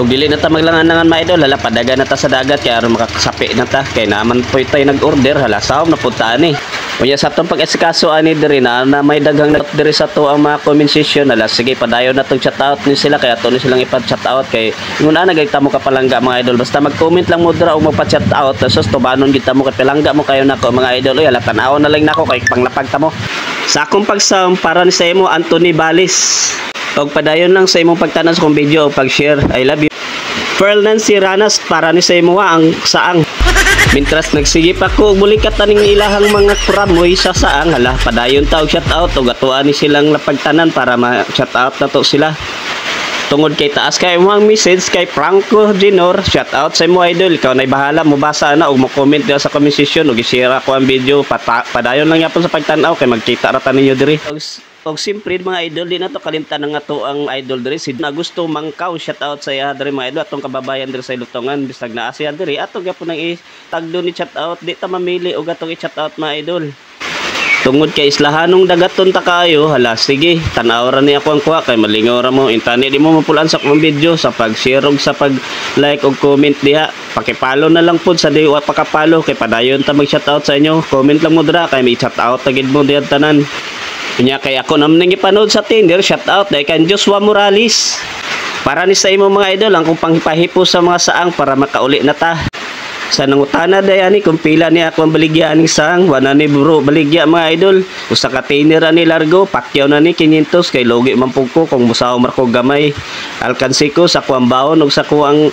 Kung dili na ta maglangan-langan mga idol, hala padaga na ta sa dagat kaya aron makakasapi na ta. Kay naman po tayo nag-order, hala sawm na punta ani. Unya sa atong pag-esikaso ani diri na may daghang not diri sa to ang mga comment section, hala sige padayon na tong chat out ni sila kaya to ni silang ipa-chat out kay ingon ana gayta mo ka palangga mga idol. Basta mag-comment lang mo dira o magpa-chat out sus tubanon gid ta mo kat palangga mo kayo nako mga idol. Uy hala tan-aw na lang nako kay panglapag ta mo. Sa akong pagsam para ni sa imo Anthony Balis. Og padayon lang sa imong pagtanan sa kong video o pag-share. I love you. Pearl Nancy Ranas para ni sa imo ang saang. Mintras nagsigip ako bulikat taning ilahang mga kuramoy sa saang, hala padayon ta og shout out og atuan ni silang lapagtanan para ma-shout out na to sila. Tungod kay taas kay imong message kay Franco Junior, shout out sa imo idol. Ikaw nay bahala mo basa na og mo comment sa comment section og i-share ako ang video. Padayon lang yapon sa pagtan-aw kay magkita ra ta ninyo diri. Og simpre mga idol di na to kalimtan nga to ang idol diri si Augusto Mangkaw, shout out sa iya diri mga idol atong kababayan diri sa Lutongan bisag naa siya diri ato gyapon nang i-tagdo ni shout out di ta mamili og atong i-shout out mga idol. Tungod kay islahanong dagaton ta kayo, hala sige tan-aw ra ni ako ang kuha kay malingaw ra mo intani di mo mapulaan sa akong video sa pag-share og sa pag-like og comment diha. Paki-follow na lang pud sa di wa paka-follow kay padayon ta mag-shout out sa inyo. Comment lang mo dira kay may shout out tagid mo diha tanan. Kanya kay ako naman nang ipanood sa Tinder, shout out dahil kan Joshua Morales. Para ni sa imo mga idol, ang kung panghipahipo sa mga saang para makauli na ta. Sa nangutana dayani kung pila ni ako ang baligya aning saang, wala ni bro baligya mga idol. Usa ka tiner ani largo, pakyaw na ni 500 kay logi man pug ko kung musaw marko gamay. Alkansi ko sa kuang baon ug sa kuang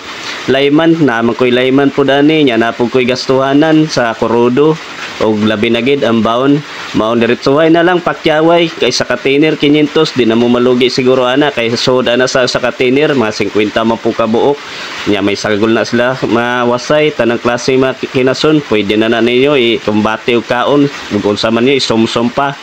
layman, na man koy layman pud ani nya na pug koy gastuhanan sa kurudo og labi na gid ang baon. Maon diretsuhay na lang pakyaway kay sa katiner 500 di na mo malugi siguro ana kay soda na sa katiner mga 50 man po ka buok nya may sagol na sila mawasay tanang klase makinason pwede na ninyo ikumbate og kaon ug unsa man niyo isumsum pa.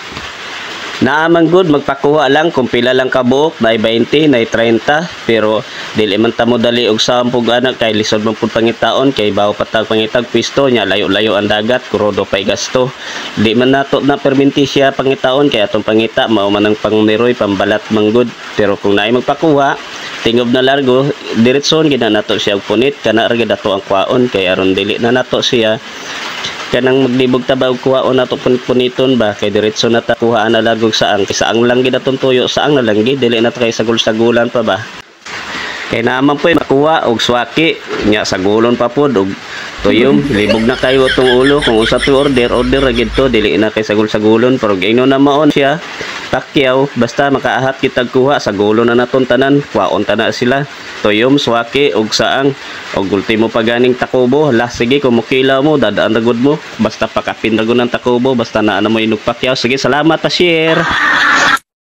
Naaman good magpakuha lang kung pila lang ka buok na 20 na 30 pero dili man ta mo dali og sampug anak kay lisod man pud pangitaon kay bawo patag pangitag pisto nya layo-layo ang dagat kurodo pay gasto di man nato na perminti siya pangitaon kay atong pangita mao man ang pangmiroy pambalat manggod pero kung naay magpakuha tingob na largo diretson gid na nato siya og punit kana ra gid ato ang kwaon kay aron dili na nato siya kanang maglibog ta ba og kuhaon nato puniton ba kay diretso na ta kuhaan na lagog saang kisaang lang gid atong tuyo saang na lang gid dili na ta kay sagol-sagulan pa ba kay naman po makuha og swaki nya sagulon pa pod og tuyom libog na kayo atong ulo kung usa to order ra gid to dili na kay sagol-sagulon pero gayno na maon siya takyaw basta makaahat kitag kuha sagulon na naton tanan kuhaon ta na sila tuyom swaki og saang og ultimo pa ganing takubo la sige kung mukilaw mo dadaan ragod mo basta pakapin ragod ng takubo basta naa na mo inugpakyaw sige salamat pa share.